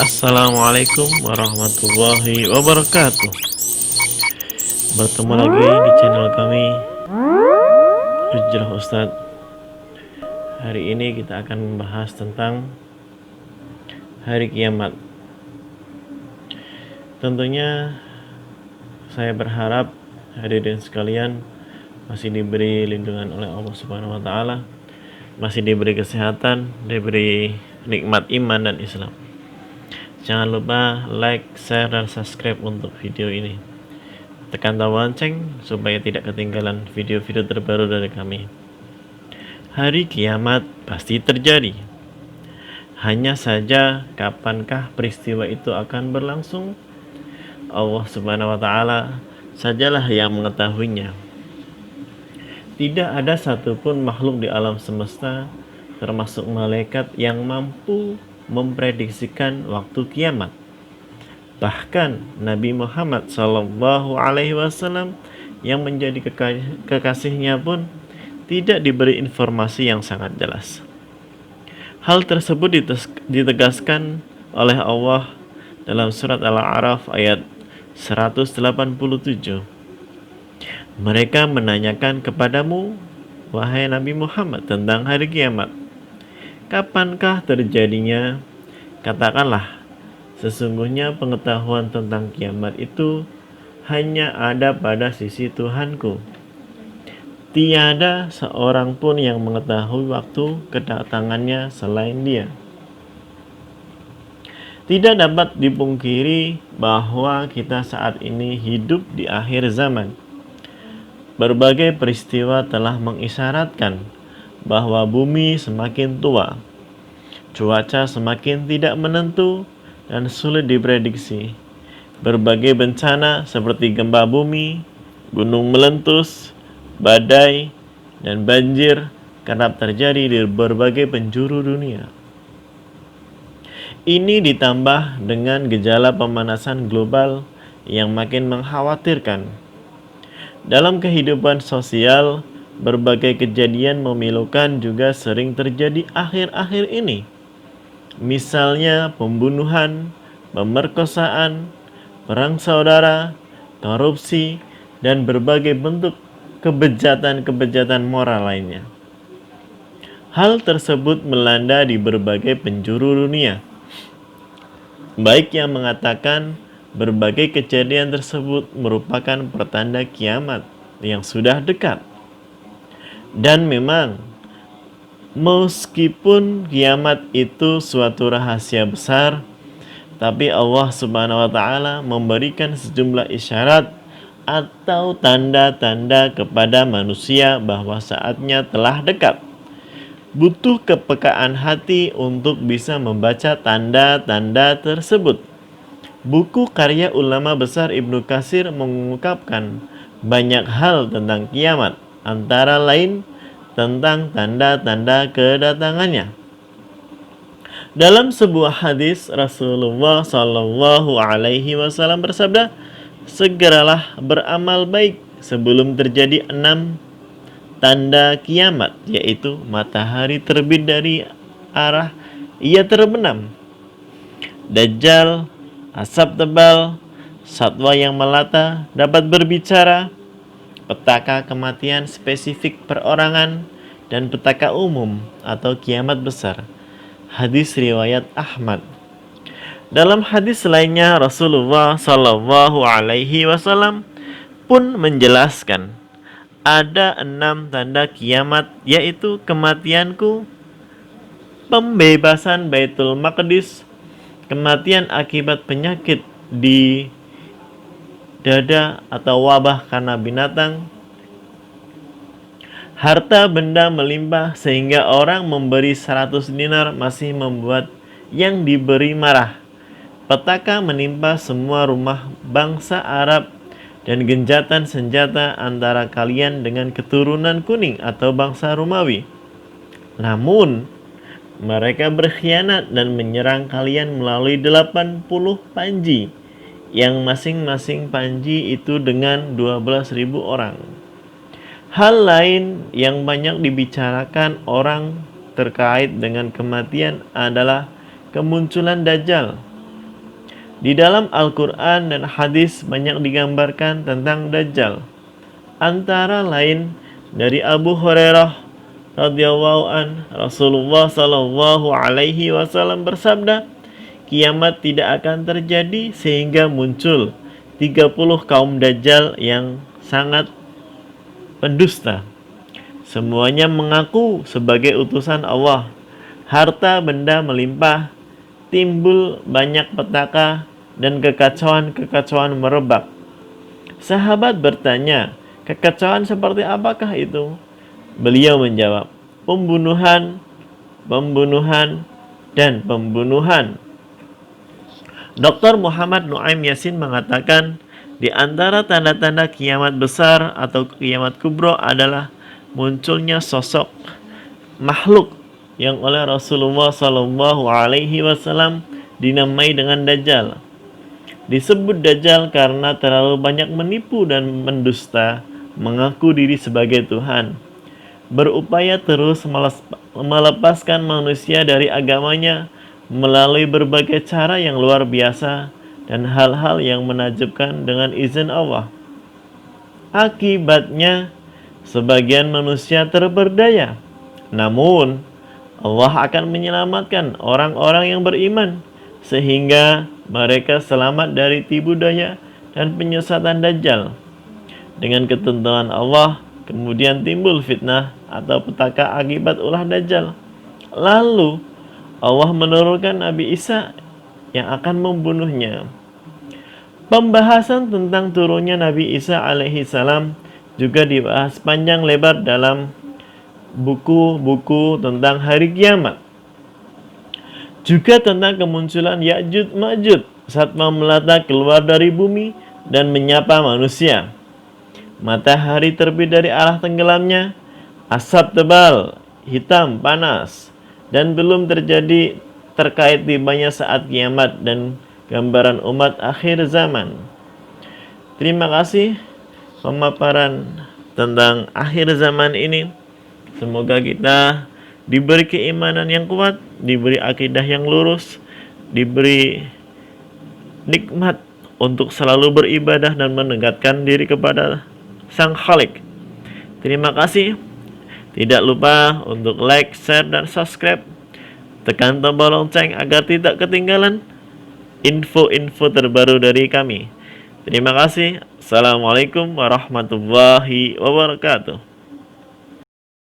Assalamualaikum warahmatullahi wabarakatuh. Bertemu lagi di channel kami Hujrah Ustadz. Hari ini kita akan membahas tentang hari kiamat. Tentunya saya berharap hadirin sekalian masih diberi lindungan oleh Allah Subhanahu wa taala, masih diberi kesehatan, diberi nikmat iman dan Islam. Jangan lupa like, share, dan subscribe untuk video ini. Tekan tombol lonceng supaya tidak ketinggalan video-video terbaru dari kami. Hari kiamat pasti terjadi. Hanya saja kapankah peristiwa itu akan berlangsung? Allah Subhanahu wa taala sajalah yang mengetahuinya. Tidak ada satupun makhluk di alam semesta, termasuk malaikat, yang mampu memprediksikan waktu kiamat. Bahkan Nabi Muhammad SAW yang menjadi kekasihnya pun tidak diberi informasi yang sangat jelas. Hal tersebut ditegaskan oleh Allah dalam surat Al-A'raf ayat 187. Mereka menanyakan kepadamu, wahai Nabi Muhammad, tentang hari kiamat. Kapankah terjadinya? Katakanlah, sesungguhnya pengetahuan tentang kiamat itu hanya ada pada sisi Tuhanku. Tiada seorang pun yang mengetahui waktu kedatangannya selain Dia. Tidak dapat dipungkiri bahwa kita saat ini hidup di akhir zaman. Berbagai peristiwa telah mengisyaratkan bahwa bumi semakin tua, cuaca semakin tidak menentu dan sulit diprediksi. Berbagai bencana seperti gempa bumi, gunung meletus, badai, dan banjir kerap terjadi di berbagai penjuru dunia. Ini ditambah dengan gejala pemanasan global yang makin mengkhawatirkan. Dalam kehidupan sosial, berbagai kejadian memilukan juga sering terjadi akhir-akhir ini. Misalnya pembunuhan, pemerkosaan, perang saudara, korupsi, dan berbagai bentuk kebejatan-kebejatan moral lainnya. Hal tersebut melanda di berbagai penjuru dunia. Baik yang mengatakan berbagai kejadian tersebut merupakan pertanda kiamat yang sudah dekat. Dan memang, meskipun kiamat itu suatu rahasia besar, tapi Allah Subhanahu wa taala memberikan sejumlah isyarat atau tanda-tanda kepada manusia bahwa saatnya telah dekat. Butuh kepekaan hati untuk bisa membaca tanda-tanda tersebut. Buku karya ulama besar Ibnu Katsir mengungkapkan banyak hal tentang kiamat, antara lain tentang tanda-tanda kedatangannya. Dalam sebuah hadis, Rasulullah Shallallahu Alaihi Wasallam bersabda, segeralah beramal baik sebelum terjadi 6 tanda kiamat, yaitu matahari terbit dari arah ia terbenam, Dajjal, asap tebal, satwa yang melata dapat berbicara, petaka kematian spesifik perorangan, dan petaka umum atau kiamat besar. Hadis riwayat Ahmad. Dalam hadis lainnya, Rasulullah Shallallahu Alaihi Wasallam pun menjelaskan ada 6 tanda kiamat, yaitu kematianku, pembebasan Baitul Maqdis, kematian akibat penyakit di dada atau wabah karena binatang, harta benda melimpah sehingga orang memberi 100 dinar masih membuat yang diberi marah, petaka menimpa semua rumah bangsa Arab, dan genjatan senjata antara kalian dengan keturunan kuning atau bangsa Romawi. Namun mereka berkhianat dan menyerang kalian melalui 80 panji, yang masing-masing panji itu dengan 12.000 orang. Hal lain yang banyak dibicarakan orang terkait dengan kematian adalah kemunculan Dajjal. Di dalam Al-Quran dan hadis banyak digambarkan tentang Dajjal. Antara lain dari Abu Hurairah radhiyallahu an, Rasulullah sallallahu alaihi wasallam bersabda, kiamat tidak akan terjadi sehingga muncul 30 kaum Dajjal yang sangat pendusta. Semuanya mengaku sebagai utusan Allah. Harta benda melimpah, timbul banyak petaka, dan kekacauan-kekacauan merebak. Sahabat bertanya, kekacauan seperti apakah itu? Beliau menjawab, pembunuhan, pembunuhan, dan pembunuhan. Dr. Muhammad Nuaim Yasin mengatakan, di antara tanda-tanda kiamat besar atau kiamat kubro adalah munculnya sosok makhluk yang oleh Rasulullah Shallallahu Alaihi Wasallam dinamai dengan Dajjal. Disebut Dajjal karena terlalu banyak menipu dan mendusta, mengaku diri sebagai Tuhan, berupaya terus melepaskan manusia dari agamanya melalui berbagai cara yang luar biasa dan hal-hal yang menakjubkan dengan izin Allah. Akibatnya, sebagian manusia terperdaya. Namun, Allah akan menyelamatkan orang-orang yang beriman sehingga mereka selamat dari tipu daya dan penyesatan Dajjal. Dengan ketentuan Allah, kemudian timbul fitnah atau petaka akibat ulah Dajjal. Lalu Allah menurunkan Nabi Isa yang akan membunuhnya. Pembahasan tentang turunnya Nabi Isa alaihi salam juga dibahas panjang lebar dalam buku-buku tentang hari kiamat. Juga tentang kemunculan Ya'juj Ma'juj saat melata keluar dari bumi dan menyapa manusia. Matahari terbit dari arah tenggelamnya, asap tebal, hitam, panas, dan belum terjadi terkait tibanya saat kiamat dan gambaran umat akhir zaman. Terima kasih pemaparan tentang akhir zaman ini. Semoga kita diberi keimanan yang kuat, diberi akidah yang lurus, diberi nikmat untuk selalu beribadah dan mendekatkan diri kepada Sang Khalik. Terima kasih. Tidak lupa untuk like, share, dan subscribe. Tekan tombol lonceng agar tidak ketinggalan info-info terbaru dari kami. Terima kasih. Assalamualaikum warahmatullahi wabarakatuh.